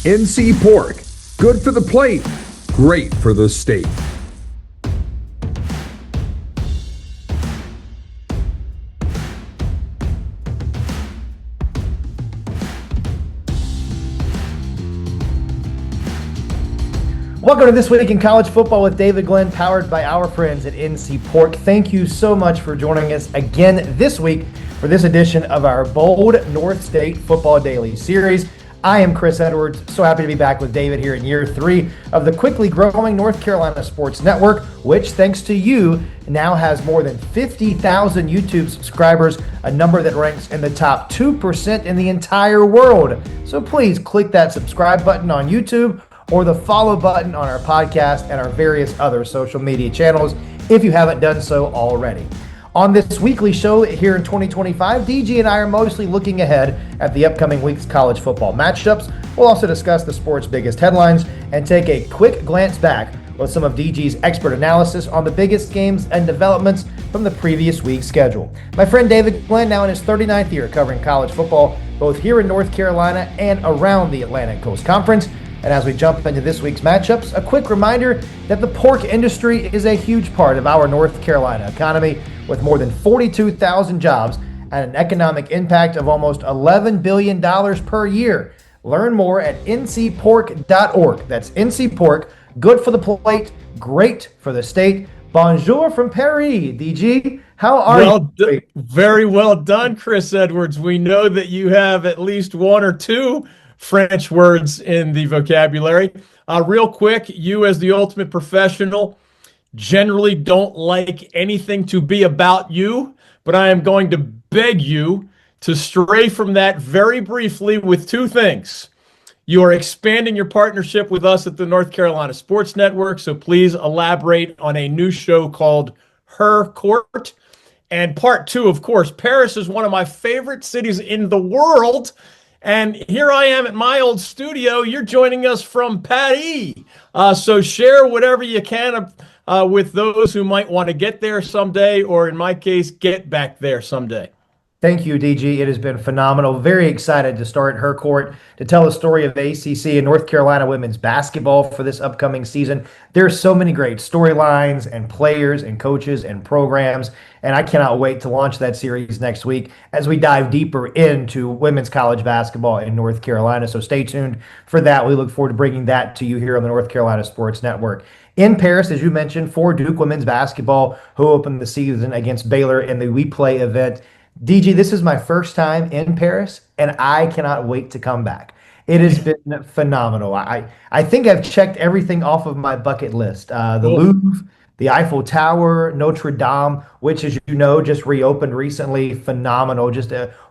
NC Pork. Good for the plate, great for the state. Welcome to This Week in College Football with David Glenn, powered by our friends at NC Pork. Thank you so much for joining us again this week for this edition of our Bold North State Football Daily series. I am Chris Edwards, so happy to be back with David here in year 3 of the quickly growing North Carolina Sports Network, which, thanks to you, now has more than 50,000 YouTube subscribers, a number that ranks in the top 2% in the entire world. So please click that subscribe button on YouTube or the follow button on our podcast and our various other social media channels if you haven't done so already. On this weekly show here in 2025, DG and I are mostly looking ahead at the upcoming week's college football matchups. We'll also discuss the sport's biggest headlines and take a quick glance back with some of DG's expert analysis on the biggest games and developments from the previous week's schedule. My friend David Glenn, now in his 39th year covering college football, both here in North Carolina and around the Atlantic Coast Conference. And as we jump into this week's matchups, a quick reminder that the pork industry is a huge part of our North Carolina economy, with more than 42,000 jobs and an economic impact of almost $11 billion per year. Learn more at ncpork.org. That's NC Pork, good for the plate, great for the state. Bonjour from Paris, DG. How are you? Very well done, Chris Edwards. We know that you have at least one or two French words in the vocabulary. Real quick, you as the ultimate professional generally don't like anything to be about you, but I am going to beg you to stray from that very briefly with two things. You are expanding your partnership with us at the North Carolina Sports Network, so please elaborate on a new show called Her Court. And part two, of course, Paris is one of my favorite cities in the world. And here I am at my old studio. You're joining us from Paris. So share whatever you can with those who might want to get there someday, or in my case, get back there someday. Thank you, DG. It has been phenomenal. Very excited to start Her Court to tell the story of ACC and North Carolina women's basketball for this upcoming season. There's so many great storylines and players and coaches and programs, and I cannot wait to launch that series next week as we dive deeper into women's college basketball in North Carolina. So stay tuned for that. We look forward to bringing that to you here on the North Carolina Sports Network. In Paris, as you mentioned, for Duke women's basketball, who opened the season against Baylor in the We Play event. DG, this is my first time in Paris, and I cannot wait to come back. It has been phenomenal. I think I've checked everything off of my bucket list. The Louvre, the Eiffel Tower, Notre Dame, which, as you know, just reopened recently. Phenomenal.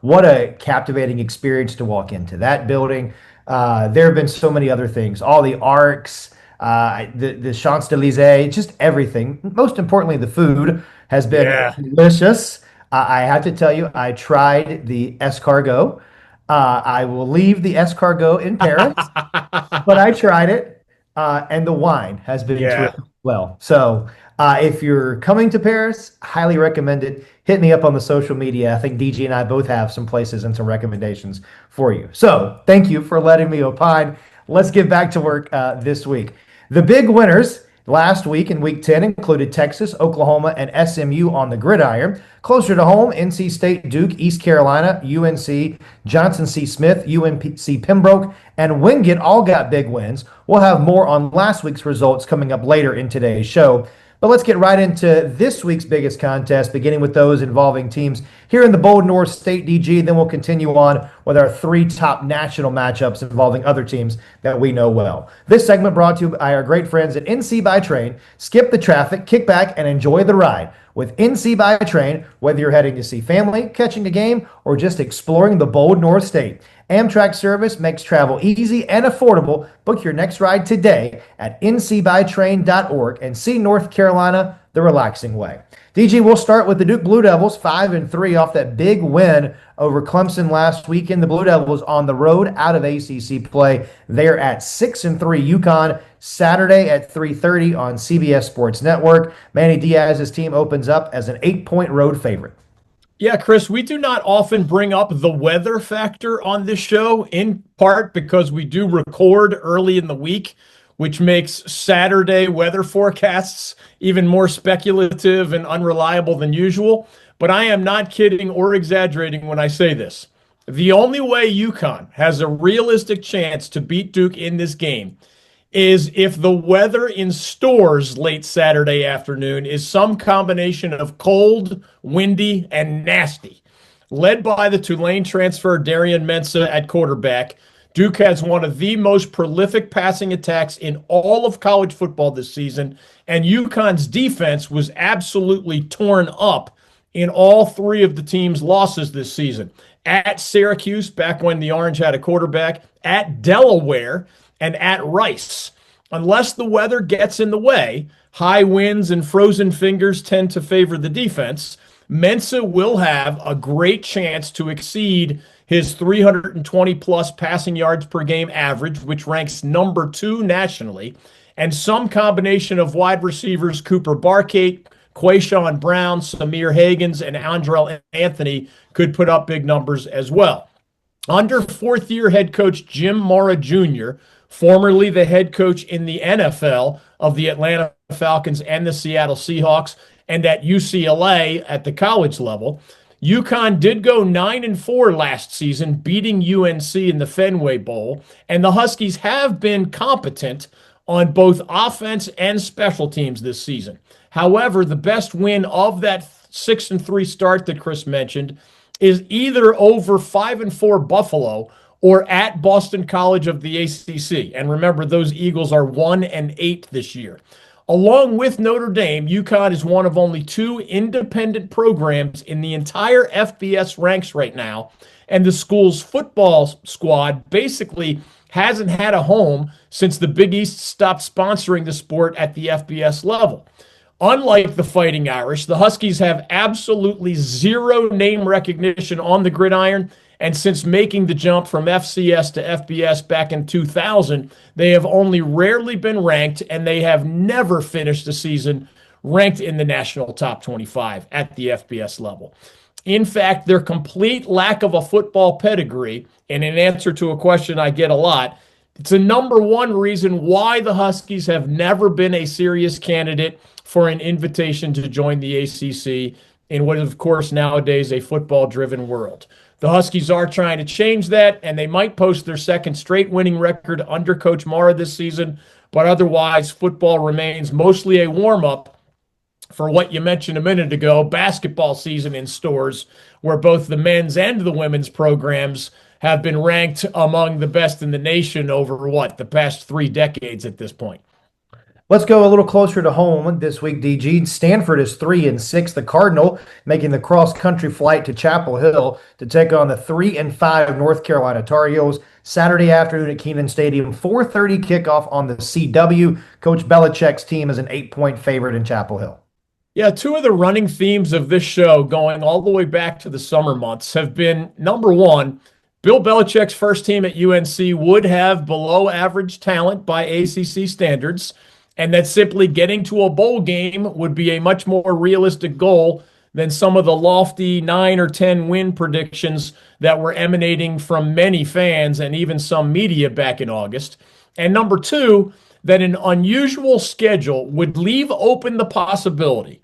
What a captivating experience to walk into that building. There have been so many other things. All the arcs, the Champs-Élysées, just everything. Most importantly, the food has been delicious. I have to tell you, I tried the escargot. I will leave the escargot in Paris, but I tried it, and the wine has been terrific as well. So if you're coming to Paris, highly recommend it. Hit me up on the social media. I think DG and I both have some places and some recommendations for you. So thank you for letting me opine. Let's get back to work this week. The big winners last week in Week 10 included Texas, Oklahoma, and SMU on the gridiron. Closer to home, NC State, Duke, East Carolina, UNC, Johnson C. Smith, UNC Pembroke, and Wingate all got big wins. We'll have more on last week's results coming up later in today's show. But let's get right into this week's biggest contest, beginning with those involving teams here in the Bold North State, DG. Then we'll continue on with our 3 top national matchups involving other teams that we know well. This segment brought to you by our great friends at NC by Train. Skip the traffic, kick back, and enjoy the ride. With NC by Train, whether you're heading to see family, catching a game, or just exploring the Bold North State, Amtrak service makes travel easy and affordable. Book your next ride today at ncbytrain.org and see North Carolina the relaxing way. DG, we'll start with the Duke Blue Devils, 5-3 off that big win over Clemson last weekend. The Blue Devils on the road out of ACC play. They're at 6-3 UConn Saturday at 3:30 on CBS Sports Network. Manny Diaz's team opens up as an 8-point road favorite. Yeah, Chris, we do not often bring up the weather factor on this show, in part because we do record early in the week, which makes Saturday weather forecasts even more speculative and unreliable than usual. But I am not kidding or exaggerating when I say this. The only way UConn has a realistic chance to beat Duke in this game is if the weather in stores late Saturday afternoon is some combination of cold, windy, and nasty. Led by the Tulane transfer Darian Mensah at quarterback, Duke has one of the most prolific passing attacks in all of college football this season, and UConn's defense was absolutely torn up in all three of the team's losses this season. At Syracuse, back when the Orange had a quarterback, at Delaware, and at Rice. Unless the weather gets in the way, high winds and frozen fingers tend to favor the defense. Mensa will have a great chance to exceed his 320 plus passing yards per game average, which ranks number 2 nationally, and some combination of wide receivers Cooper Barkate, Quayshawn Brown, Samir Hagans, and Andrell Anthony could put up big numbers as well. Under fourth-year head coach Jim Mora Jr., formerly the head coach in the NFL of the Atlanta Falcons and the Seattle Seahawks, and at UCLA at the college level, UConn did go 9-4 last season, beating UNC in the Fenway Bowl, and the Huskies have been competent on both offense and special teams this season. However, the best win of that 6-3 start that Chris mentioned is either over 5-4 Buffalo or at Boston College of the ACC. And remember, those Eagles are 1-8 this year. Along with Notre Dame, UConn is one of only 2 independent programs in the entire FBS ranks right now. And the school's football squad basically hasn't had a home since the Big East stopped sponsoring the sport at the FBS level. Unlike the Fighting Irish, the Huskies have absolutely zero name recognition on the gridiron, and since making the jump from FCS to FBS back in 2000, they have only rarely been ranked, and they have never finished a season ranked in the national top 25 at the FBS level. In fact, their complete lack of a football pedigree, and in answer to a question I get a lot, it's a number one reason why the Huskies have never been a serious candidate for an invitation to join the ACC in what is, of course, nowadays a football-driven world. The Huskies are trying to change that, and they might post their second straight winning record under Coach Mara this season, but otherwise, football remains mostly a warm-up for what you mentioned a minute ago, basketball season in stores, where both the men's and the women's programs have been ranked among the best in the nation over, the past 3 decades at this point. Let's go a little closer to home this week, DG. Stanford is 3-6. The Cardinal making the cross-country flight to Chapel Hill to take on the 3-5 North Carolina Tar Heels Saturday afternoon at Kenan Stadium. 4:30 kickoff on the CW. Coach Belichick's team is an 8-point favorite in Chapel Hill. Yeah, 2 of the running themes of this show going all the way back to the summer months have been, number one, Bill Belichick's first team at UNC would have below average talent by ACC standards, and that simply getting to a bowl game would be a much more realistic goal than some of the lofty 9 or 10 win predictions that were emanating from many fans and even some media back in August. And number 2, that an unusual schedule would leave open the possibility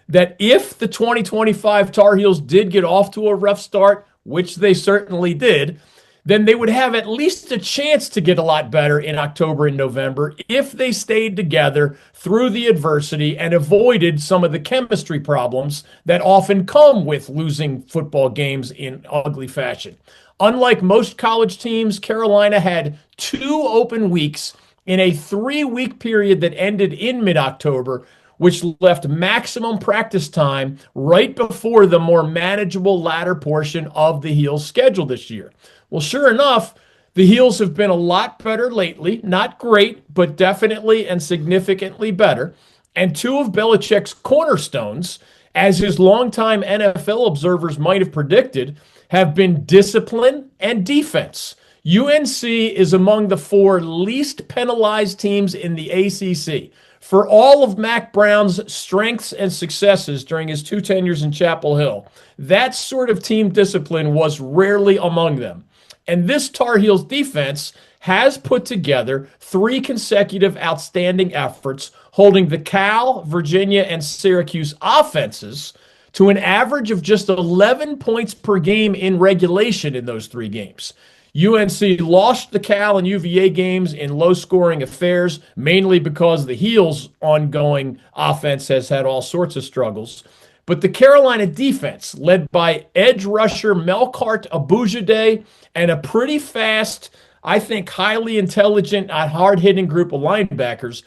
that if the 2025 Tar Heels did get off to a rough start, which they certainly did, then they would have at least a chance to get a lot better in October and November if they stayed together through the adversity and avoided some of the chemistry problems that often come with losing football games in ugly fashion. Unlike most college teams, Carolina had 2 open weeks in a 3-week period that ended in mid-October, which left maximum practice time right before the more manageable latter portion of the Heels' schedule this year. Well, sure enough, the Heels have been a lot better lately. Not great, but definitely and significantly better. And 2 of Belichick's cornerstones, as his longtime NFL observers might have predicted, have been discipline and defense. UNC is among the 4 least penalized teams in the ACC. For all of Mac Brown's strengths and successes during his 2 tenures in Chapel Hill, that sort of team discipline was rarely among them. And this Tar Heels defense has put together 3 consecutive outstanding efforts, holding the Cal, Virginia, and Syracuse offenses to an average of just 11 points per game in regulation in those 3 games. UNC lost the Cal and UVA games in low-scoring affairs, mainly because the Heels' ongoing offense has had all sorts of struggles. But the Carolina defense, led by edge rusher Melkart Abujade and a pretty fast, I think highly intelligent, hard-hitting group of linebackers,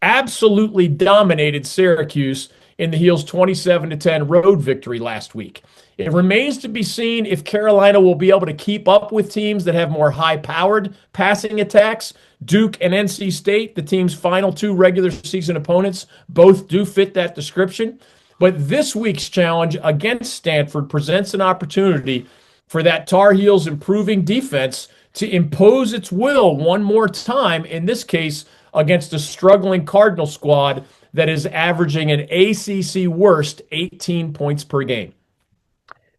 absolutely dominated Syracuse in the Heels' 27-10 road victory last week. It remains to be seen if Carolina will be able to keep up with teams that have more high-powered passing attacks. Duke and NC State, the team's final 2 regular season opponents, both do fit that description. But this week's challenge against Stanford presents an opportunity for that Tar Heels improving defense to impose its will one more time, in this case against a struggling Cardinal squad that is averaging an ACC worst 18 points per game.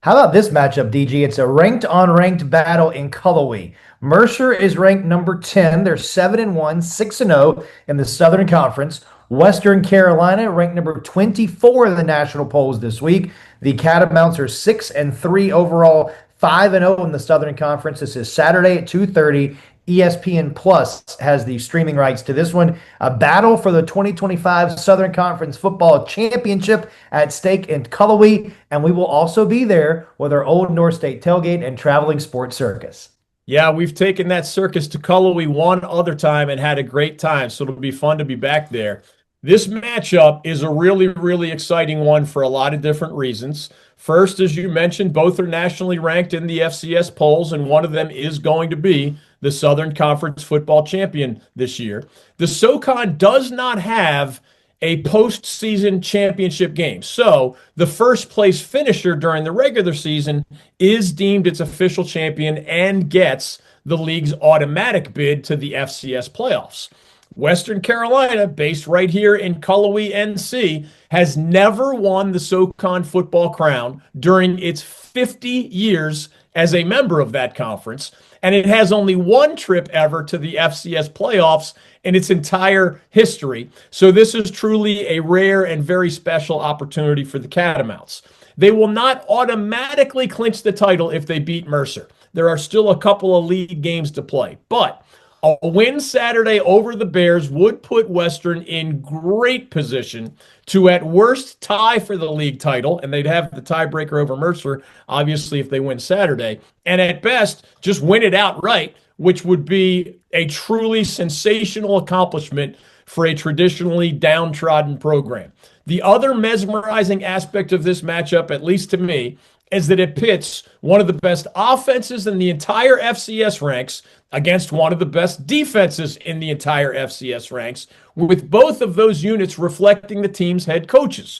How about this matchup, DG? It's a ranked-on-ranked battle in Cullowhee. Mercer is ranked number 10. They're 7-1, 6-0 in the Southern Conference. Western Carolina ranked number 24 in the national polls this week. The Catamounts are 6-3 overall, 5-0 in the Southern Conference. This is Saturday at 2:30. ESPN Plus has the streaming rights to this one. A battle for the 2025 Southern Conference Football Championship at stake in Cullowhee, and we will also be there with our Old North State tailgate and traveling sports circus. Yeah, we've taken that circus to Cullowhee one other time and had a great time, so it'll be fun to be back there. This matchup is a really, really exciting one for a lot of different reasons. First, as you mentioned, both are nationally ranked in the FCS polls, and one of them is going to be the Southern Conference football champion this year. The SoCon does not have a postseason championship game. So the first place finisher during the regular season is deemed its official champion and gets the league's automatic bid to the FCS playoffs. Western Carolina, based right here in Cullowhee, NC, has never won the SoCon football crown during its 50 years as a member of that conference, and it has only 1 trip ever to the FCS playoffs in its entire history. So this is truly a rare and very special opportunity for the Catamounts. They will not automatically clinch the title if they beat Mercer. There are still a couple of league games to play, but a win Saturday over the Bears would put Western in great position to, at worst, tie for the league title, and they'd have the tiebreaker over Mercer, obviously, if they win Saturday, and at best, just win it outright, which would be a truly sensational accomplishment for a traditionally downtrodden program. The other mesmerizing aspect of this matchup, at least to me, is that it pits one of the best offenses in the entire FCS ranks against one of the best defenses in the entire FCS ranks, with both of those units reflecting the team's head coaches.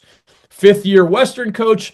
5th-year Western coach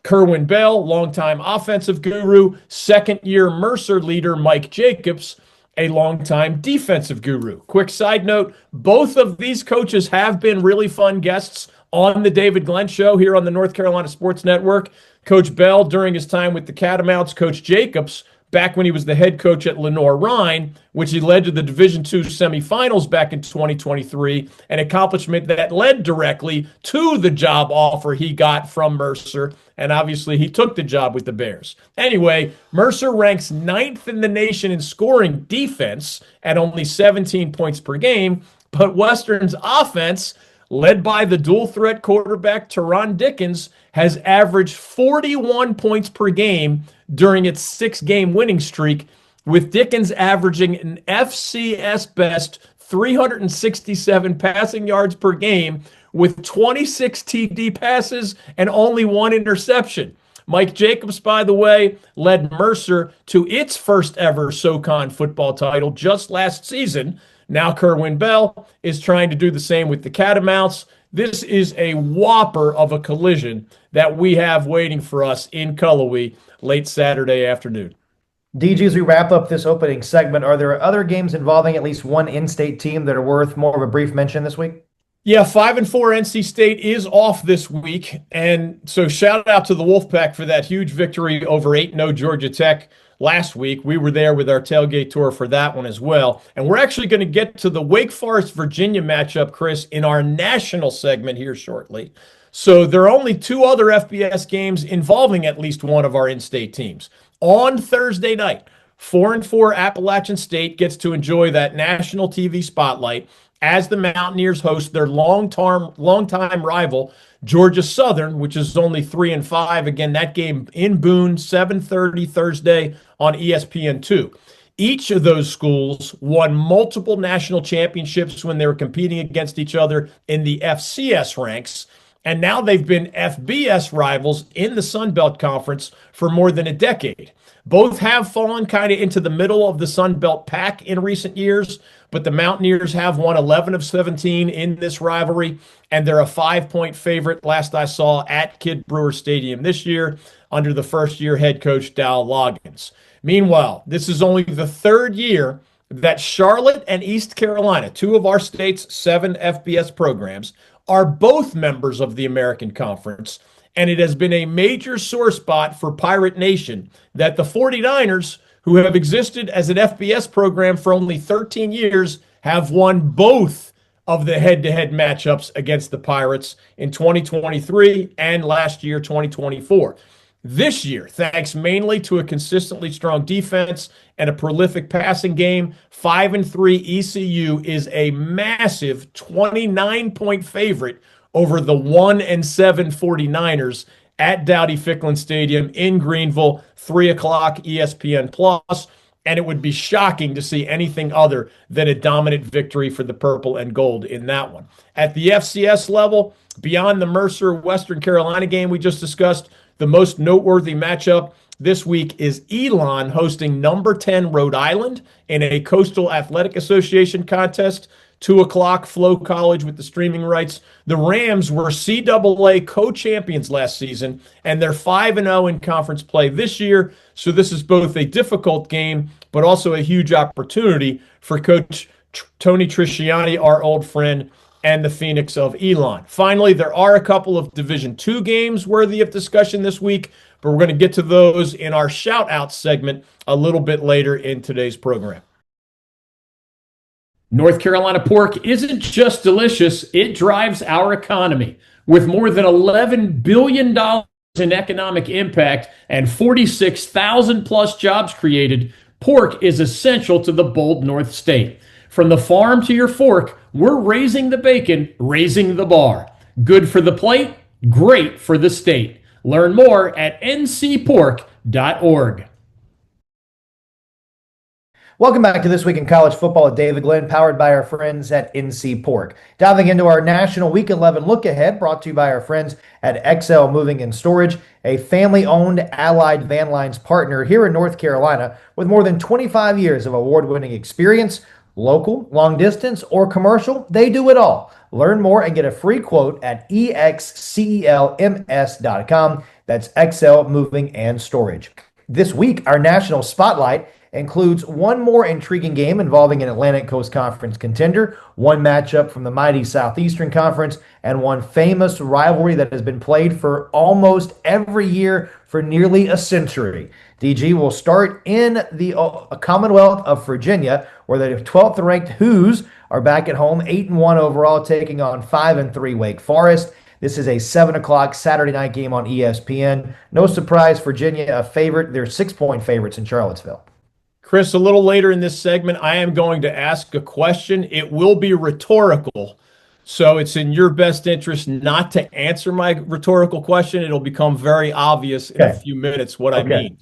Kerwin Bell, longtime offensive guru, 2nd-year Mercer leader Mike Jacobs, a longtime defensive guru. Quick side note, both of these coaches have been really fun guests on the David Glenn Show here on the North Carolina Sports Network. Coach Bell during his time with the Catamounts, Coach Jacobs back when he was the head coach at Lenoir-Rhyne, which he led to the Division II semifinals back in 2023, an accomplishment that led directly to the job offer he got from Mercer, and obviously he took the job with the Bears. Anyway, Mercer ranks 9th in the nation in scoring defense at only 17 points per game, but Western's offense, led by the dual-threat quarterback Teron Dickens, has averaged 41 points per game during its 6-game winning streak, with Dickens averaging an FCS best 367 passing yards per game with 26 TD passes and only 1 interception. Mike Jacobs, by the way, led Mercer to its first ever SoCon football title just last season. Now Kerwin Bell is trying to do the same with the Catamounts. This is a whopper of a collision that we have waiting for us in Cullowhee late Saturday afternoon. DG, as we wrap up this opening segment, are there other games involving at least one in-state team that are worth more of a brief mention this week? Yeah, 5-4 NC State is off this week. And so shout out to the Wolfpack for that huge victory over 8-0 Georgia Tech last week. We were there with our tailgate tour for that one as well. And we're actually going to get to the Wake Forest Virginia matchup, Chris, in our national segment here shortly. So there are only two other FBS games involving at least one of our in-state teams. On Thursday night, 4-4 Appalachian State gets to enjoy that national TV spotlight as the Mountaineers host their longtime rival, Georgia Southern, which is only 3-5. Again, that game in Boone, 7:30 Thursday on ESPN2. Each of those schools won multiple national championships when they were competing against each other in the FCS ranks. And now they've been FBS rivals in the Sun Belt Conference for more than a decade. Both have fallen kind of into the middle of the Sun Belt pack in recent years, but the Mountaineers have won 11 of 17 in this rivalry, and they're a 5-point favorite last I saw at Kid Brewer Stadium this year under the first-year head coach Dow Loggins. Meanwhile, this is only the third year that Charlotte and East Carolina, two of our state's 7 FBS programs, are both members of the American Conference, and it has been a major sore spot for Pirate Nation that the 49ers, who have existed as an FBS program for only 13 years, have won both of the head-to-head matchups against the Pirates in 2023 and last year, 2024. This year, thanks mainly to a consistently strong defense and a prolific passing game, 5-3 ECU is a massive 29-point favorite over the 1-7 49ers at Dowdy-Ficklen Stadium in Greenville, 3 o'clock ESPN Plus. And it would be shocking to see anything other than a dominant victory for the purple and gold in that one. At the FCS level, beyond the Mercer Western Carolina game we just discussed, the most noteworthy matchup this week is Elon hosting number 10 Rhode Island in a Coastal Athletic Association contest. 2 o'clock, Flow College with the streaming rights. The Rams were CAA co-champions last season, and they're 5-0 in conference play this year. So this is both a difficult game, but also a huge opportunity for Coach Tony Trisciani, our old friend, and the Phoenix of Elon. Finally, there are a couple of Division II games worthy of discussion this week, but we're going to get to those in our shout-out segment a little bit later in today's program. North Carolina pork isn't just delicious, it drives our economy. With more than $11 billion in economic impact and 46,000 plus jobs created, pork is essential to the bold North State. From the farm to your fork, we're raising the bacon, raising the bar. Good for the plate, great for the state. Learn more at ncpork.org. Welcome back to This Week in College Football with David Glenn, powered by our friends at NC Pork. Diving into our National Week 11 look ahead, brought to you by our friends at XL Moving and Storage, a family-owned Allied Van Lines partner here in North Carolina with more than 25 years of award-winning experience. Local, long distance, or commercial, they do it all. Learn more and get a free quote at excelms.com. That's XL Moving and Storage. This week, our national spotlight includes one more intriguing game involving an Atlantic Coast Conference contender, one matchup from the mighty Southeastern Conference, and one famous rivalry that has been played for almost every year for nearly a century. DG will start in the Commonwealth of Virginia, where the 12th ranked Hoos are back at home, 8-1 overall, taking on 5-3 Wake Forest. This is a 7 o'clock Saturday night game on ESPN. No surprise, Virginia a favorite. They're 6-point favorites in Charlottesville. Chris, a little later in this segment, I am going to ask a question. It will be rhetorical, so it's in your best interest not to answer my rhetorical question. It'll become very obvious in a few minutes what I mean.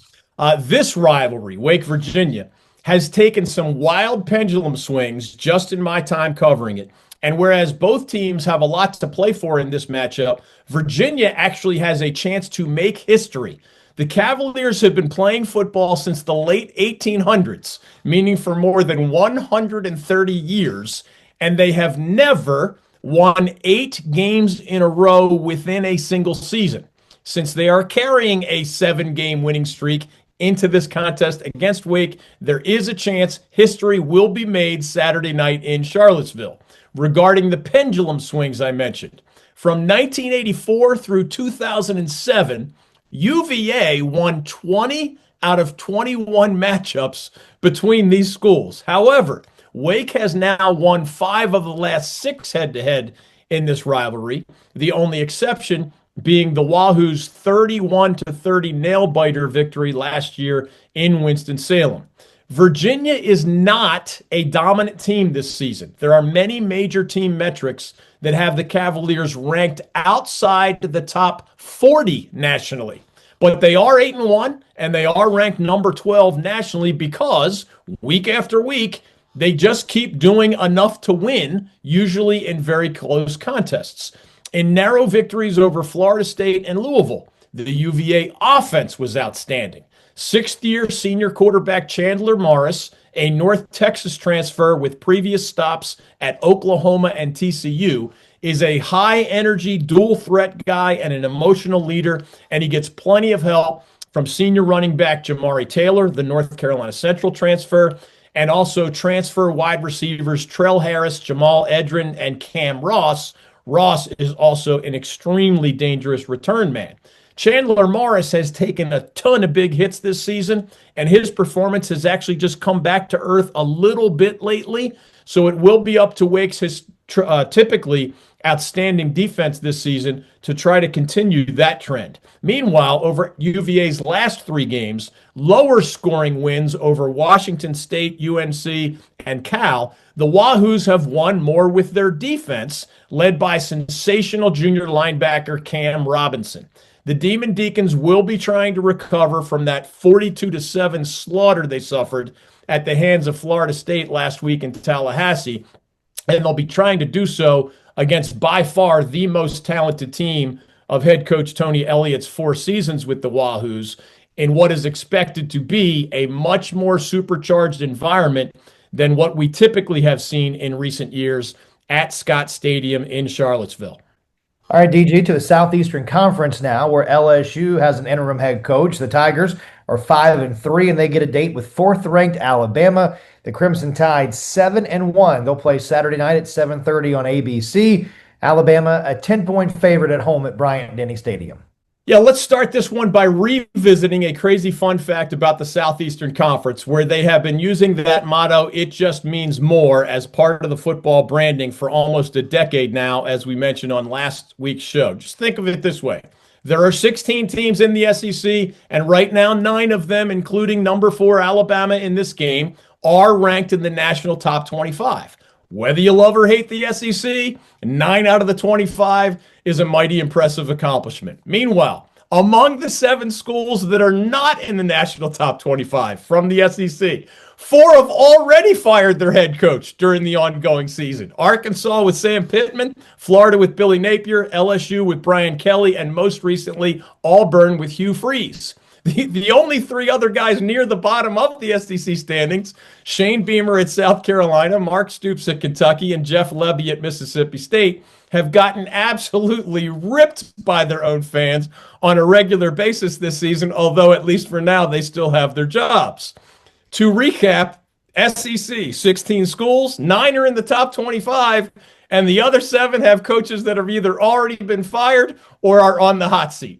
This rivalry, Wake, Virginia, has taken some wild pendulum swings just in my time covering it. And whereas both teams have a lot to play for in this matchup, Virginia actually has a chance to make history. The Cavaliers have been playing football since the late 1800s, meaning for more than 130 years, and they have never won 8 games in a row within a single season. Since they are carrying a 7-game winning streak into this contest against Wake, there is a chance history will be made Saturday night in Charlottesville. regarding the pendulum swings I mentioned. From 1984 through 2007, UVA won 20 out of 21 matchups between these schools. However, Wake has now won 5 of the last 6 head-to-head in this rivalry, the only exception being the Wahoos' 31-30 nail-biter victory last year in Winston-Salem. Virginia is not a dominant team this season. There are many major team metrics that have the Cavaliers ranked outside the top 40 nationally. But they are 8-1, and they are ranked number 12 nationally because week after week, they just keep doing enough to win, usually in very close contests. In narrow victories over Florida State and Louisville, the UVA offense was outstanding. Sixth-year senior quarterback Chandler Morris, a North Texas transfer with previous stops at Oklahoma and TCU, is a high-energy, dual-threat guy and an emotional leader, and he gets plenty of help from senior running back Jamari Taylor, the North Carolina Central transfer, and also transfer wide receivers Trell Harris, Jamal Edrin, and Cam Ross. Ross is also an extremely dangerous return man. Chandler Morris has taken a ton of big hits this season, and his performance has actually just come back to earth a little bit lately. So it will be up to Wake's typically outstanding defense this season to try to continue that trend. Meanwhile, over UVA's last 3 games, lower scoring wins over Washington State, UNC, and Cal, the Wahoos have won more with their defense, led by sensational junior linebacker Cam Robinson. The Demon Deacons will be trying to recover from that 42-7 slaughter they suffered at the hands of Florida State last week in Tallahassee, and they'll be trying to do so against by far the most talented team of head coach Tony Elliott's 4 seasons with the Wahoos in what is expected to be a much more supercharged environment than what we typically have seen in recent years at Scott Stadium in Charlottesville. All right, DG, to the Southeastern Conference now, where LSU has an interim head coach. The Tigers are 5-3, and they get a date with 4th-ranked Alabama. The Crimson Tide 7-1. They'll play Saturday night at 7:30 on ABC. Alabama, a 10-point favorite at home at Bryant-Denny Stadium. Yeah, let's start this one by revisiting a crazy fun fact about the Southeastern Conference, where they have been using that motto, "It just means more," as part of the football branding for almost a decade now, as we mentioned on last week's show. Just think of it this way. There are 16 teams in the SEC, and right now 9 of them, including number 4 Alabama in this game, are ranked in the national top 25. Whether you love or hate the SEC, 9 out of the 25 is a mighty impressive accomplishment. Meanwhile, among the 7 schools that are not in the national top 25 from the SEC, 4 have already fired their head coach during the ongoing season. Arkansas with Sam Pittman, Florida with Billy Napier, LSU with Brian Kelly, and most recently, Auburn with Hugh Freeze. The only 3 other guys near the bottom of the SEC standings, Shane Beamer at South Carolina, Mark Stoops at Kentucky, and Jeff Lebby at Mississippi State, have gotten absolutely ripped by their own fans on a regular basis this season, although at least for now they still have their jobs. To recap, SEC, 16 schools, 9 are in the top 25, and the other 7 have coaches that have either already been fired or are on the hot seat.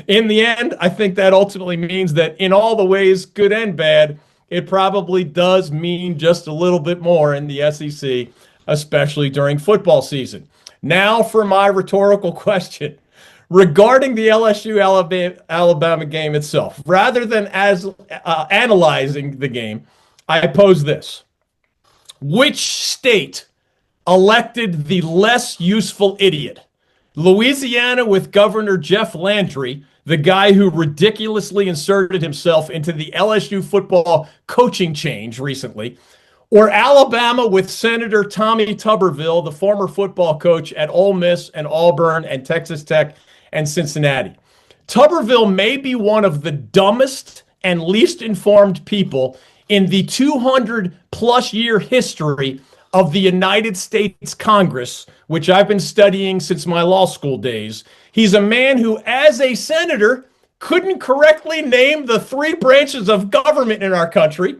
In the end, I think that ultimately means that in all the ways, good and bad, it probably does mean just a little bit more in the SEC, especially during football season. Now for my rhetorical question regarding the LSU-Alabama game itself. Rather than analyzing the game, I pose this. Which state elected the less useful idiot? Louisiana with Governor Jeff Landry, the guy who ridiculously inserted himself into the LSU football coaching change recently, or Alabama with Senator Tommy Tuberville, the former football coach at Ole Miss and Auburn and Texas Tech and Cincinnati. Tuberville may be one of the dumbest and least informed people in the 200-plus year history of the United States Congress, which I've been studying since my law school days. He's a man who, as a senator, couldn't correctly name the 3 branches of government in our country,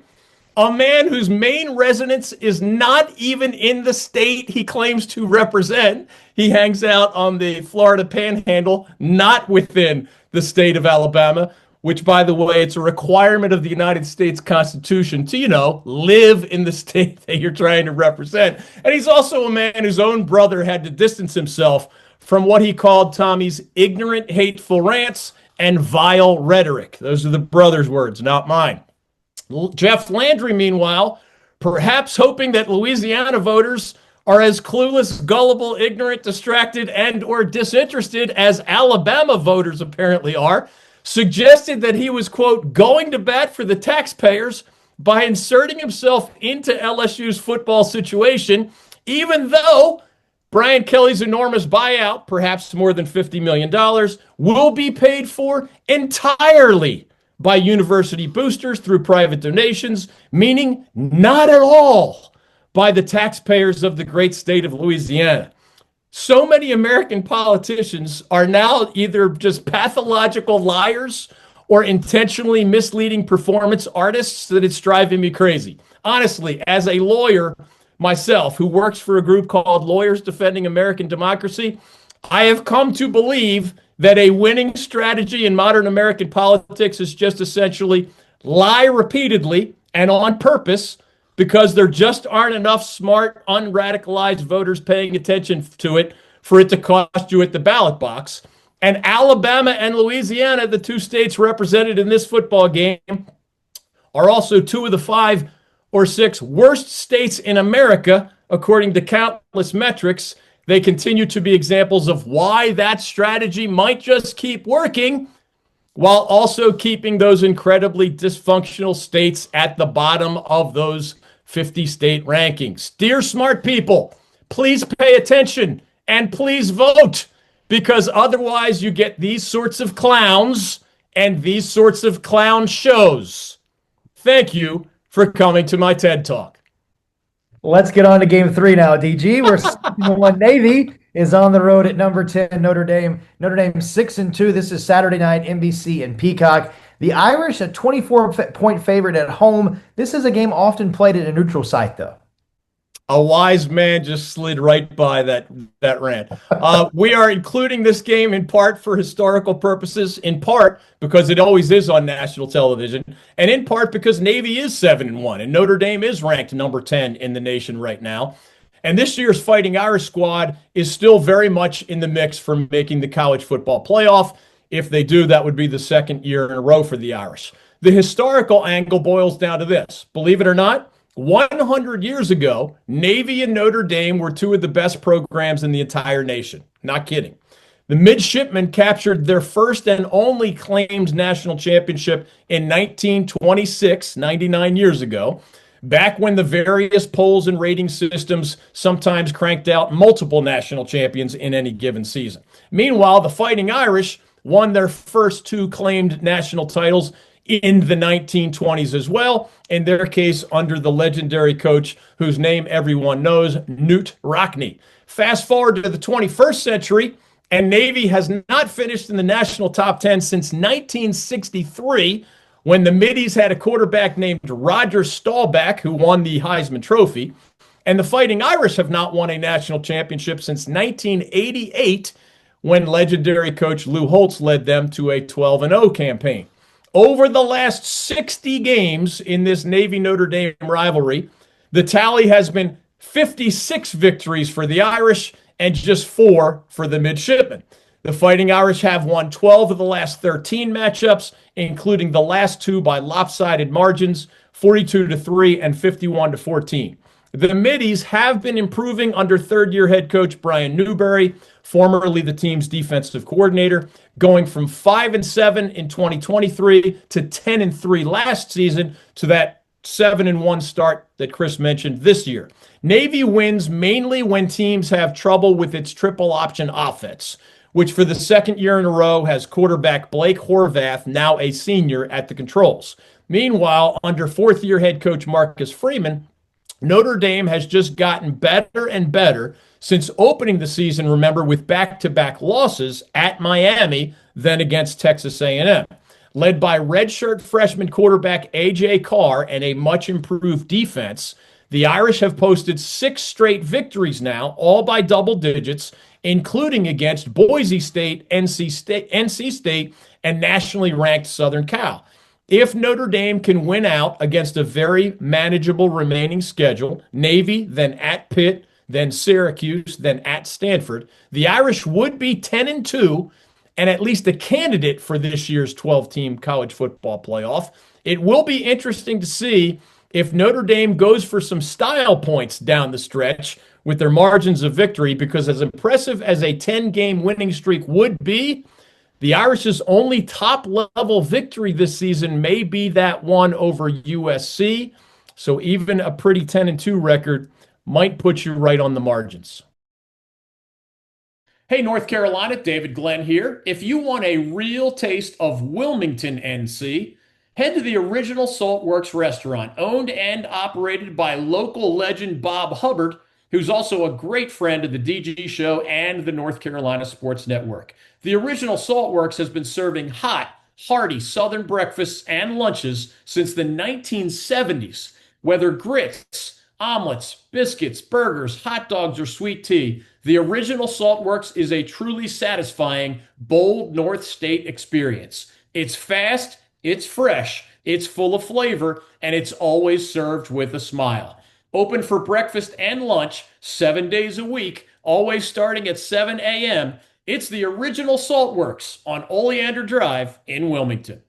A man whose main residence is not even in the state he claims to represent. He hangs out on the Florida Panhandle, not within the state of Alabama, which, by the way, it's a requirement of the United States Constitution to, live in the state that you're trying to represent. And he's also a man whose own brother had to distance himself from what he called Tommy's ignorant, hateful rants and vile rhetoric. Those are the brother's words, not mine. Jeff Landry, meanwhile, perhaps hoping that Louisiana voters are as clueless, gullible, ignorant, distracted, and or disinterested as Alabama voters apparently are, suggested that he was, quote, going to bat for the taxpayers by inserting himself into LSU's football situation, even though Brian Kelly's enormous buyout, perhaps more than $50 million, will be paid for entirely by university boosters through private donations, meaning not at all by the taxpayers of the great state of Louisiana. So many American politicians are now either just pathological liars or intentionally misleading performance artists that it's driving me crazy. Honestly, as a lawyer myself who works for a group called Lawyers Defending American Democracy, I have come to believe that a winning strategy in modern American politics is just essentially lie repeatedly and on purpose because there just aren't enough smart, unradicalized voters paying attention to it for it to cost you at the ballot box. And Alabama and Louisiana, the two states represented in this football game, are also two of the 5 or 6 worst states in America, according to countless metrics. They continue to be examples of why that strategy might just keep working while also keeping those incredibly dysfunctional states at the bottom of those 50 state rankings. Dear smart people, please pay attention and please vote, because otherwise you get these sorts of clowns and these sorts of clown shows. Thank you for coming to my TED Talk. Let's get on to game 3 now, DG. We're 6-1. Navy is on the road at number 10, Notre Dame. Notre Dame 6-2. This is Saturday night, NBC and Peacock. The Irish, a 24-point favorite at home. This is a game often played at a neutral site, though. A wise man just slid right by that rant. We are including this game in part for historical purposes, in part because it always is on national television, and in part because Navy is 7-1, and Notre Dame is ranked number 10 in the nation right now. And this year's Fighting Irish squad is still very much in the mix for making the college football playoff. If they do, that would be the second year in a row for the Irish. The historical angle boils down to this. Believe it or not, 100 years ago, Navy and Notre Dame were two of the best programs in the entire nation. Not kidding. The midshipmen captured their first and only claimed national championship in 1926, 99 years ago, back when the various polls and rating systems sometimes cranked out multiple national champions in any given season. Meanwhile, the Fighting Irish won their first 2 claimed national titles in the 1920s as well, in their case under the legendary coach whose name everyone knows, Knute Rockne. Fast forward to the 21st century, and Navy has not finished in the national top 10 since 1963, when the Middies had a quarterback named Roger Staubach, who won the Heisman Trophy. And the Fighting Irish have not won a national championship since 1988, when legendary coach Lou Holtz led them to a 12-0 campaign. Over the last 60 games in this Navy-Notre Dame rivalry, the tally has been 56 victories for the Irish and just 4 for the midshipmen. The Fighting Irish have won 12 of the last 13 matchups, including the last 2 by lopsided margins, 42-3 and 51-14. The Middies have been improving under third-year head coach Brian Newberry, formerly the team's defensive coordinator, going from 5-7 in 2023 to 10-3 last season to that 7-1 start that Chris mentioned this year. Navy wins mainly when teams have trouble with its triple option offense, which for the second year in a row has quarterback Blake Horvath, now a senior, at the controls. Meanwhile, under fourth-year head coach Marcus Freeman, Notre Dame has just gotten better and better since opening the season, remember, with back-to-back losses at Miami, then against Texas A&M. Led by redshirt freshman quarterback A.J. Carr and a much improved defense, the Irish have posted 6 straight victories now, all by double digits, including against Boise State, NC State, and nationally ranked Southern Cal. If Notre Dame can win out against a very manageable remaining schedule, Navy, then at Pitt, then Syracuse, then at Stanford, the Irish would be 10-2 and at least a candidate for this year's 12-team college football playoff. It will be interesting to see if Notre Dame goes for some style points down the stretch with their margins of victory, because as impressive as a 10-game winning streak would be, the Irish's only top-level victory this season may be that one over USC. So even a pretty 10-2 record might put you right on the margins. Hey, North Carolina, David Glenn here. If you want a real taste of Wilmington, NC, head to the Original Saltworks restaurant, owned and operated by local legend Bob Hubbard, who's also a great friend of the DG Show and the North Carolina Sports Network. The Original Saltworks has been serving hot, hearty Southern breakfasts and lunches since the 1970s. Whether grits, omelets, biscuits, burgers, hot dogs, or sweet tea, the Original Saltworks is a truly satisfying, bold North State experience. It's fast, it's fresh, it's full of flavor, and it's always served with a smile. Open for breakfast and lunch 7 days a week, always starting at 7 a.m. It's the Original Saltworks on Oleander Drive in Wilmington.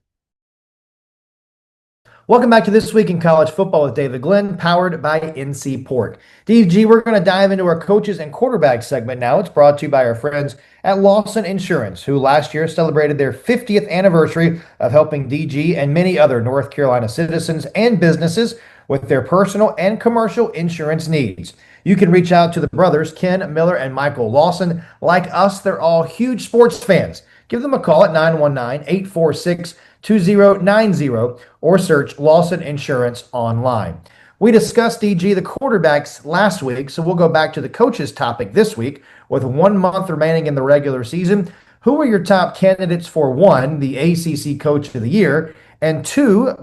Welcome back to This Week in College Football with David Glenn, powered by NC Port. DG, we're going to dive into our coaches and quarterback segment now. It's brought to you by our friends at Lawson Insurance, who last year celebrated their 50th anniversary of helping DG and many other North Carolina citizens and businesses with their personal and commercial insurance needs. You can reach out to the brothers, Ken Miller and Michael Lawson. Like us, they're all huge sports fans. Give them a call at 919-846-2090 or search Lawson Insurance online. We discussed, DG, the quarterbacks last week, so we'll go back to the coaches topic this week. With 1 month remaining in the regular season, who are your top candidates for 1, the ACC Coach of the Year, and 2,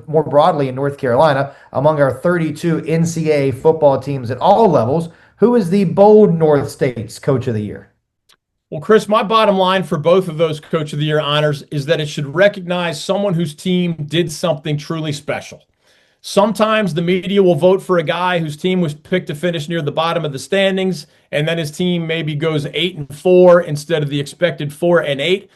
more broadly in North Carolina, among our 32 NCAA football teams at all levels, who is the bold North State's Coach of the Year? Well, Chris, my bottom line for both of those Coach of the Year honors is that it should recognize someone whose team did something truly special. Sometimes the media will vote for a guy whose team was picked to finish near the bottom of the standings, and then his team maybe goes 8-4 instead of the expected 4-8.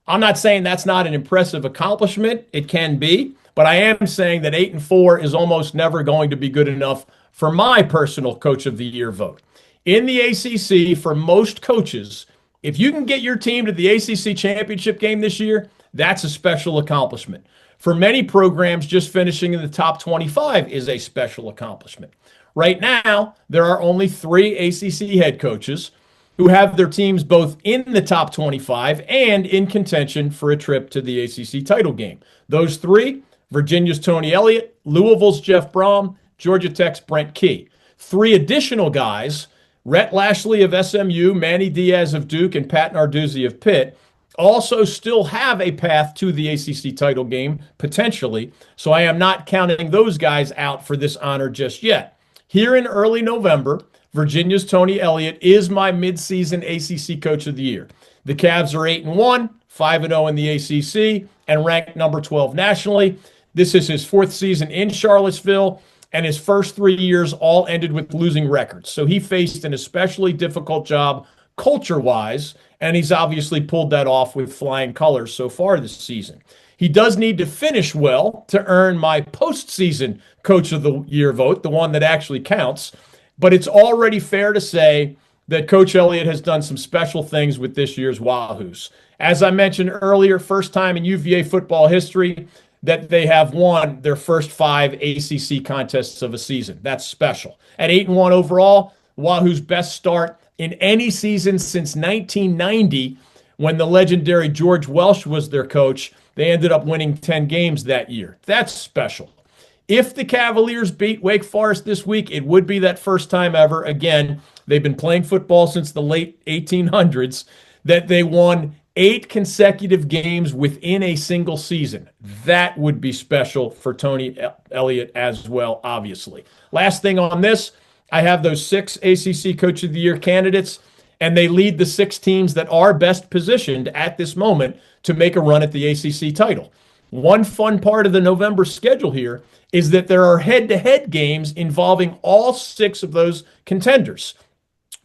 I'm not saying that's not an impressive accomplishment. It can be, but I am saying that 8-4 is almost never going to be good enough for my personal Coach of the Year vote. In the ACC, for most coaches, if you can get your team to the ACC championship game this year, that's a special accomplishment. For many programs, just finishing in the top 25 is a special accomplishment. Right now, there are only 3 ACC head coaches who have their teams both in the top 25 and in contention for a trip to the ACC title game. Those 3, Virginia's Tony Elliott, Louisville's Jeff Brom, Georgia Tech's Brent Key. 3 additional guys, Rhett Lashley of SMU, Manny Diaz of Duke, and Pat Narduzzi of Pitt, also still have a path to the ACC title game, potentially, so I am not counting those guys out for this honor just yet. Here in early November, Virginia's Tony Elliott is my midseason ACC Coach of the Year. The Cavs are 8-1, 5-0 in the ACC, and ranked number 12 nationally. This is his 4th season in Charlottesville, and his first 3 years all ended with losing records. So he faced an especially difficult job culture-wise, and he's obviously pulled that off with flying colors so far this season. He does need to finish well to earn my postseason Coach of the Year vote, the one that actually counts. But it's already fair to say that Coach Elliott has done some special things with this year's Wahoos. As I mentioned earlier, first time in UVA football history that they have won their first 5 ACC contests of a season. That's special. At 8-1 overall, Wahoo's best start in any season since 1990, when the legendary George Welsh was their coach. They ended up winning 10 games that year. That's special. If the Cavaliers beat Wake Forest this week, it would be that first time ever. Again, they've been playing football since the late 1800s, that they won 8 consecutive games within a single season. That would be special for Tony Elliott as well, obviously. Last thing on this, I have those 6 ACC Coach of the Year candidates, and they lead the 6 teams that are best positioned at this moment to make a run at the ACC title. One fun part of the November schedule here is that there are head-to-head games involving all 6 of those contenders.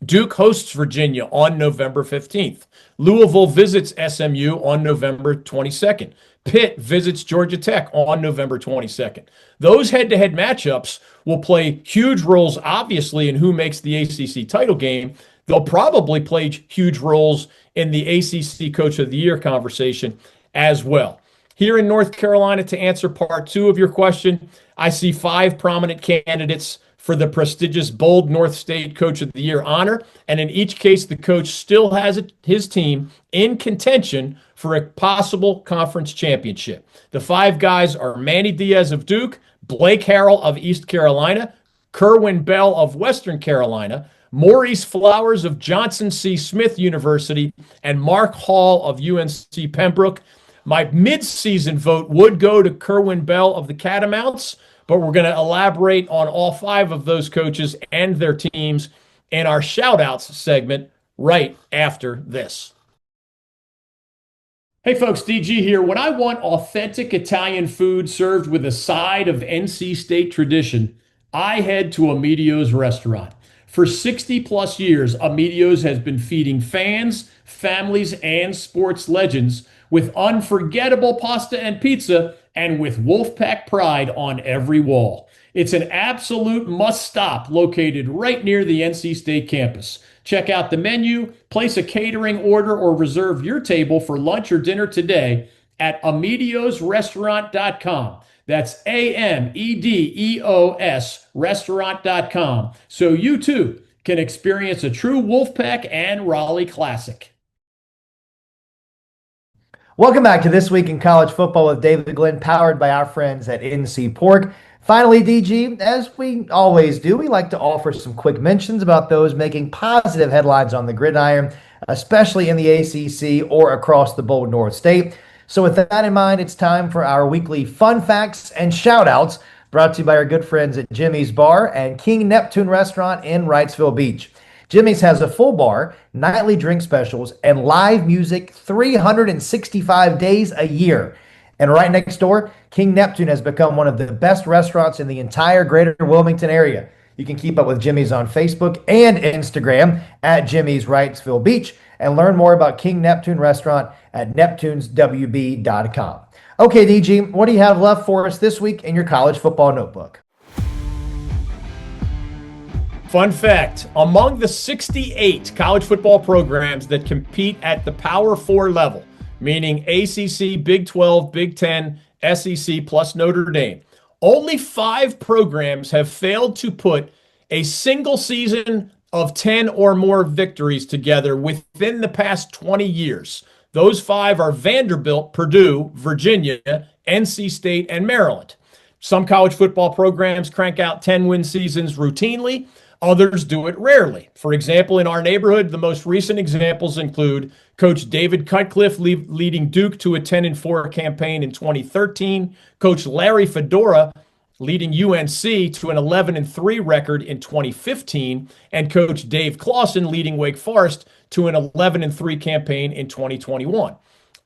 Duke hosts Virginia on November 15th. Louisville visits SMU on November 22nd. Pitt visits Georgia Tech on November 22nd. Those head-to-head matchups will play huge roles, obviously, in who makes the ACC title game. They'll probably play huge roles in the ACC Coach of the Year conversation as well. Here in North Carolina, to answer part 2 of your question, I see 5 prominent candidates for the prestigious Bold North State Coach of the Year honor. And in each case, the coach still has his team in contention for a possible conference championship. The 5 guys are Manny Diaz of Duke, Blake Harrell of East Carolina, Kerwin Bell of Western Carolina, Maurice Flowers of Johnson C. Smith University, and Mark Hall of UNC Pembroke. My mid-season vote would go to Kerwin Bell of the Catamounts, but we're going to elaborate on all 5 of those coaches and their teams in our shoutouts segment right after this. Hey folks, DG here. When I want authentic Italian food served with a side of NC State tradition, I head to Amedio's restaurant. For 60 plus years, Amedio's has been feeding fans, families, and sports legends with unforgettable pasta and pizza, and with Wolfpack pride on every wall. It's an absolute must-stop located right near the NC State campus. Check out the menu, place a catering order, or reserve your table for lunch or dinner today at amediosrestaurant.com. That's AMEDEOS restaurant.com, so you too can experience a true Wolfpack and Raleigh classic. Welcome back to This Week in College Football with David Glenn, powered by our friends at NC Pork. Finally, DG, as we always do, we like to offer some quick mentions about those making positive headlines on the gridiron, especially in the ACC or across the Bold North State. So with that in mind, it's time for our weekly fun facts and shout-outs, brought to you by our good friends at Jimmy's Bar and King Neptune Restaurant in Wrightsville Beach. Jimmy's has a full bar, nightly drink specials, and live music 365 days a year. And right next door, King Neptune has become one of the best restaurants in the entire greater Wilmington area. You can keep up with Jimmy's on Facebook and Instagram at Jimmy's Wrightsville Beach, and learn more about King Neptune Restaurant at neptuneswb.com. Okay, DG, what do you have left for us this week in your college football notebook? Fun fact, among the 68 college football programs that compete at the Power 4 level, meaning ACC, Big 12, Big 10, SEC, plus Notre Dame, only 5 programs have failed to put a single season of 10 or more victories together within the past 20 years. Those 5 are Vanderbilt, Purdue, Virginia, NC State, and Maryland. Some college football programs crank out 10-win seasons routinely. Others do it rarely. For example, in our neighborhood, the most recent examples include Coach David Cutcliffe leading Duke to a 10-4 campaign in 2013, Coach Larry Fedora leading UNC to an 11-3 record in 2015, and Coach Dave Clawson leading Wake Forest to an 11-3 campaign in 2021.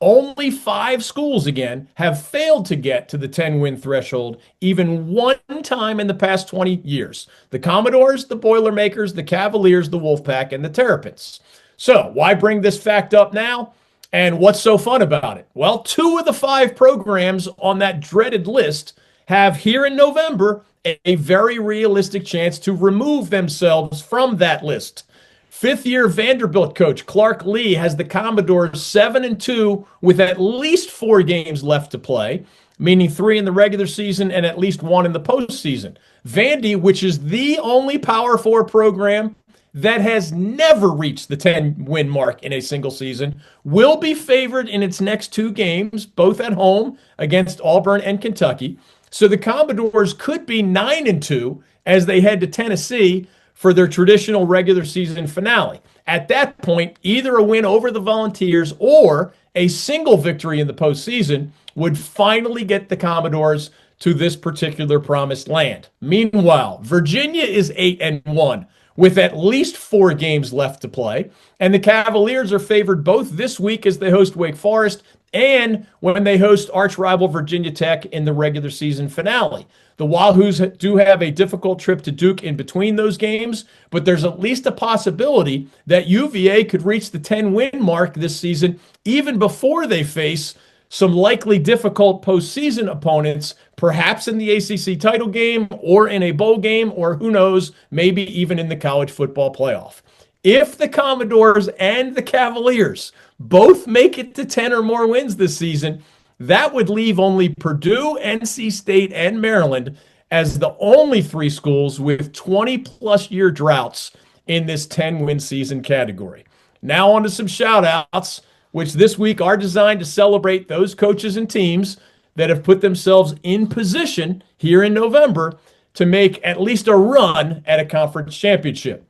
Only 5 schools, again, have failed to get to the 10-win threshold even one time in the past 20 years. The Commodores, the Boilermakers, the Cavaliers, the Wolfpack, and the Terrapins. So why bring this fact up now? And what's so fun about it? Well, 2 of the 5 programs on that dreaded list have here in November a very realistic chance to remove themselves from that list. 5th-year Vanderbilt coach Clark Lee has the Commodores 7-2 with at least 4 games left to play, meaning 3 in the regular season and at least 1 in the postseason. Vandy, which is the only Power 4 program that has never reached the 10-win mark in a single season, will be favored in its next 2 games, both at home against Auburn and Kentucky. So the Commodores could be 9-2 as they head to Tennessee for their traditional regular season finale. At that point, either a win over the Volunteers or a single victory in the postseason would finally get the Commodores to this particular promised land. Meanwhile, Virginia is 8-1 with at least 4 games left to play, and the Cavaliers are favored both this week as they host Wake Forest and when they host arch rival Virginia Tech in the regular season finale. The Wahoos do have a difficult trip to Duke in between those games, but there's at least a possibility that UVA could reach the 10-win mark this season even before they face some likely difficult postseason opponents, perhaps in the ACC title game or in a bowl game, or who knows, maybe even in the college football playoff. If the Commodores and the Cavaliers both make it to 10 or more wins this season, that would leave only Purdue, NC State, and Maryland as the only 3 schools with 20-plus year droughts in this 10-win season category. Now on to some shout-outs, which this week are designed to celebrate those coaches and teams that have put themselves in position here in November to make at least a run at a conference championship.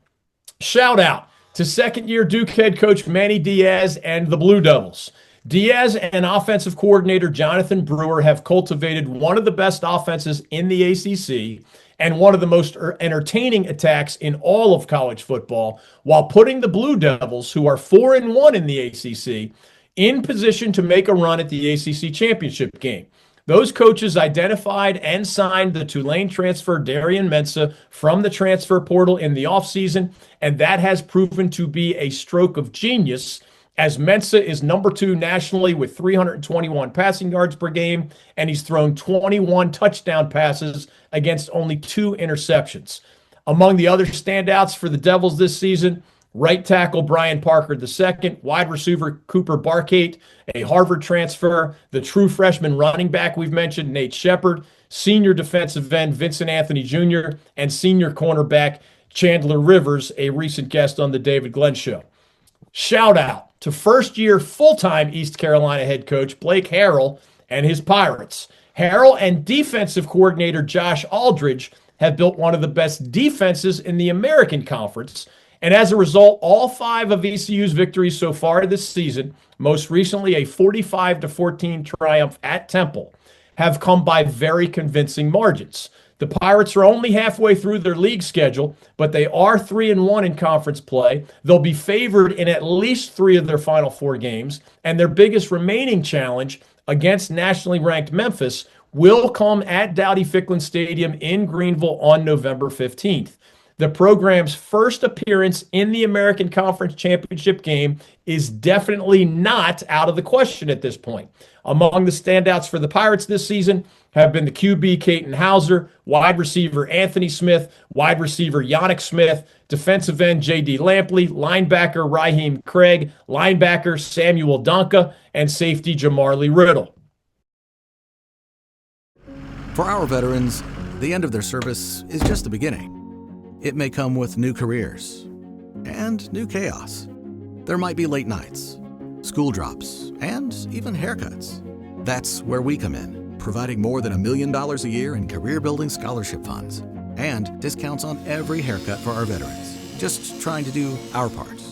Shout out to second-year Duke head coach Manny Diaz and the Blue Devils. Diaz and offensive coordinator Jonathan Brewer have cultivated one of the best offenses in the ACC and one of the most entertaining attacks in all of college football, while putting the Blue Devils, who are 4-1 in the ACC, in position to make a run at the ACC championship game. Those coaches identified and signed the Tulane transfer Darian Mensah from the transfer portal in the offseason, and that has proven to be a stroke of genius, as Mensah is number 2 nationally with 321 passing yards per game, and he's thrown 21 touchdown passes against only 2 interceptions. Among the other standouts for the Devils this season, right tackle Brian Parker II, wide receiver Cooper Barkate, a Harvard transfer, the true freshman running back we've mentioned, Nate Shepard, senior defensive end Vincent Anthony Jr., and senior cornerback Chandler Rivers, a recent guest on the David Glenn Show. Shout out to first-year full-time East Carolina head coach Blake Harrell and his Pirates. Harrell and defensive coordinator Josh Aldridge have built one of the best defenses in the American Conference, and as a result, all 5 of ECU's victories so far this season, most recently a 45-14 triumph at Temple, have come by very convincing margins. The Pirates are only halfway through their league schedule, but they are 3-1 in conference play. They'll be favored in at least 3 of their final 4 games, and their biggest remaining challenge against nationally ranked Memphis will come at Dowdy-Ficklin Stadium in Greenville on November 15th. The program's first appearance in the American Conference Championship game is definitely not out of the question at this point. Among the standouts for the Pirates this season have been the QB Caton Hauser, wide receiver Anthony Smith, wide receiver Yannick Smith, defensive end J.D. Lampley, linebacker Raheem Craig, linebacker Samuel Donka, and safety Jamarly Riddle. For our veterans, the end of their service is just the beginning. It may come with new careers and new chaos. There might be late nights, school drops, and even haircuts. That's where we come in, providing more than $1 million a year in career-building scholarship funds and discounts on every haircut for our veterans. Just trying to do our part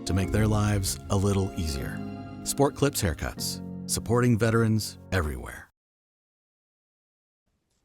to make their lives a little easier. Sport Clips Haircuts, supporting veterans everywhere.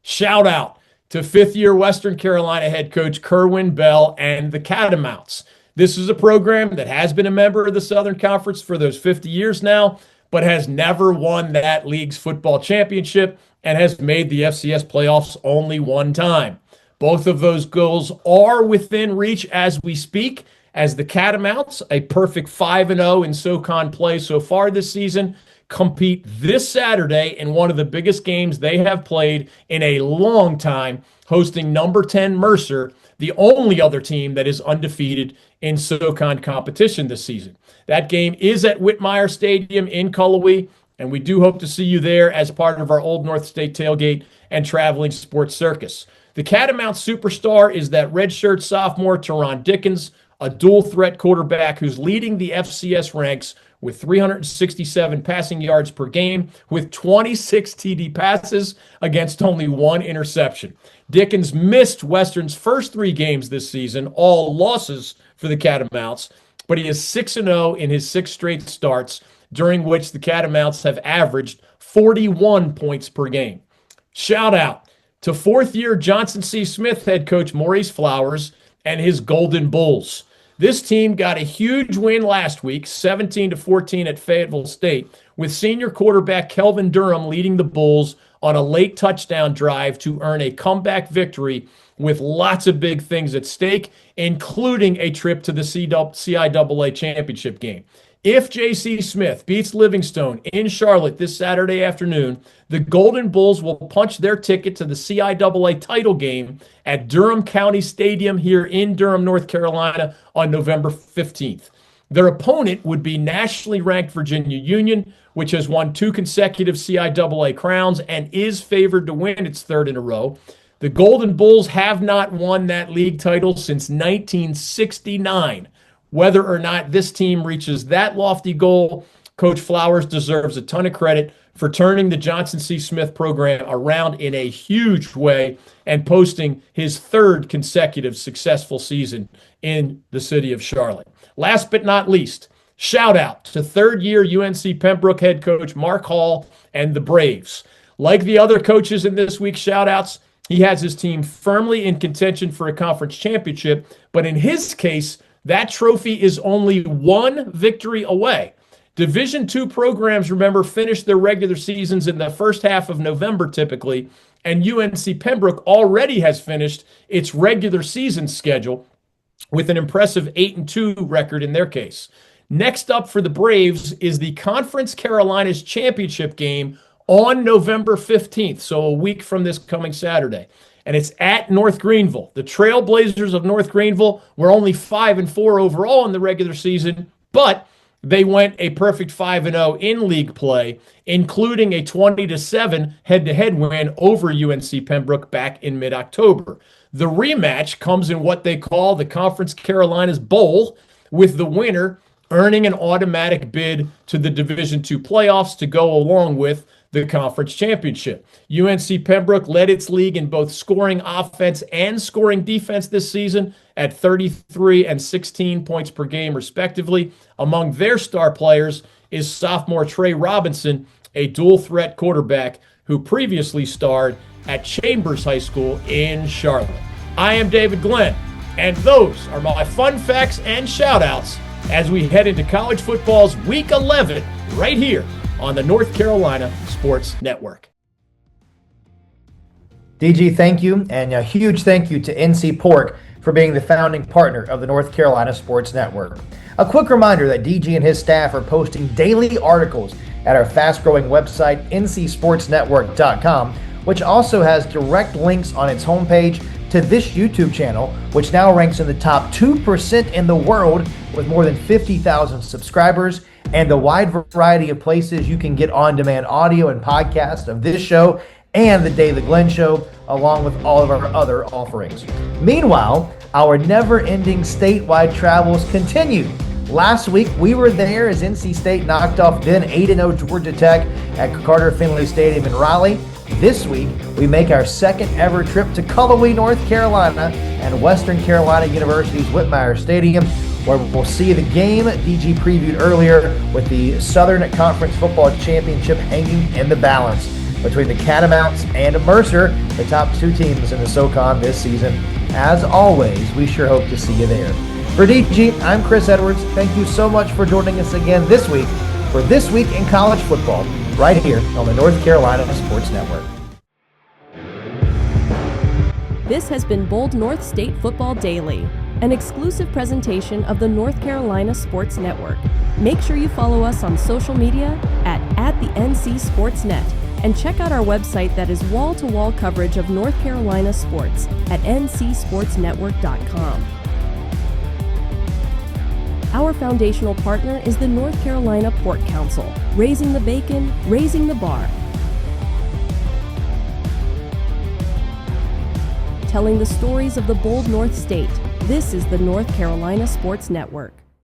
Shout out to 5th-year Western Carolina head coach Kerwin Bell and the Catamounts. This is a program that has been a member of the Southern Conference for those 50 years now, but has never won that league's football championship and has made the FCS playoffs only 1 time. Both of those goals are within reach as we speak, as the Catamounts, a perfect 5-0 in SoCon play so far this season, compete this Saturday in one of the biggest games they have played in a long time, hosting number 10 Mercer, the only other team that is undefeated in SoCon competition this season. That game is at Whitmire Stadium in Cullowhee, and we do hope to see you there as part of our Old North State tailgate and traveling sports circus. The Catamount superstar is that redshirt sophomore Teron Dickens, a dual-threat quarterback who's leading the FCS ranks with 367 passing yards per game with 26 TD passes against only one interception. Dickens missed Western's first 3 games this season, all losses for the Catamounts, but he is 6-0 in his 6 straight starts, during which the Catamounts have averaged 41 points per game. Shout out to 4th-year Johnson C. Smith head coach Maurice Flowers and his Golden Bulls. This team got a huge win last week, 17-14 at Fayetteville State, with senior quarterback Kelvin Durham leading the Bulls on a late touchdown drive to earn a comeback victory with lots of big things at stake, including a trip to the CIAA championship game. If J.C. Smith beats Livingstone in Charlotte this Saturday afternoon, the Golden Bulls will punch their ticket to the CIAA title game at Durham County Stadium here in Durham, North Carolina on November 15th. Their opponent would be nationally ranked Virginia Union, which has won 2 consecutive CIAA crowns and is favored to win its 3rd in a row. The Golden Bulls have not won that league title since 1969. Whether or not this team reaches that lofty goal, Coach Flowers deserves a ton of credit for turning the Johnson C. Smith program around in a huge way and posting his 3rd consecutive successful season in the city of Charlotte. Last but not least, shout out to 3rd-year UNC Pembroke head coach Mark Hall and the Braves. Like the other coaches in this week's shout-outs, he has his team firmly in contention for a conference championship, but in his case, that trophy is only 1 victory away. Division II programs, remember, finish their regular seasons in the first half of November typically, and UNC Pembroke already has finished its regular season schedule with an impressive 8-2 record in their case. Next up for the Braves is the Conference Carolinas Championship game on November 15th, so a week from this coming Saturday. And it's at North Greenville. The Trailblazers of North Greenville were only 5-4 overall in the regular season, but they went a perfect 5-0 in league play, including a 20-7 head-to-head win over UNC Pembroke back in mid-October. The rematch comes in what they call the Conference Carolinas Bowl, with the winner earning an automatic bid to the Division II playoffs to go along with the conference championship. UNC Pembroke led its league in both scoring offense and scoring defense this season at 33 and 16 points per game, respectively. Among their star players is sophomore Trey Robinson, a dual-threat quarterback who previously starred at Chambers High School in Charlotte. I am David Glenn, and those are my fun facts and shout-outs as we head into college football's Week 11 right here on the North Carolina Sports Network. DG, thank you, and a huge thank you to NC Pork for being the founding partner of the North Carolina Sports Network. A quick reminder that DG and his staff are posting daily articles at our fast-growing website, ncsportsnetwork.com, which also has direct links on its homepage to this YouTube channel, which now ranks in the top 2% in the world with more than 50,000 subscribers, and the wide variety of places you can get on-demand audio and podcasts of this show and the David Glenn Show, along with all of our other offerings. Meanwhile, our never-ending statewide travels continue. Last week, we were there as NC State knocked off then 8-0 Georgia Tech at Carter Finley Stadium in Raleigh. This week, we make our 2nd ever trip to Cullowhee, North Carolina, and Western Carolina University's Whitmire Stadium, where we'll see the game DG previewed earlier with the Southern Conference Football Championship hanging in the balance between the Catamounts and Mercer, the top 2 teams in the SoCon this season. As always, we sure hope to see you there. For DG, I'm Chris Edwards. Thank you so much for joining us again this week for This Week in College Football, right here on the North Carolina Sports Network. This has been Bold North State Football Daily, an exclusive presentation of the North Carolina Sports Network. Make sure you follow us on social media at the NC Sportsnet, and check out our website that is wall-to-wall coverage of North Carolina sports at ncsportsnetwork.com. Our foundational partner is the North Carolina Pork Council, raising the bacon, raising the bar. Telling the stories of the bold North State, this is the North Carolina Sports Network.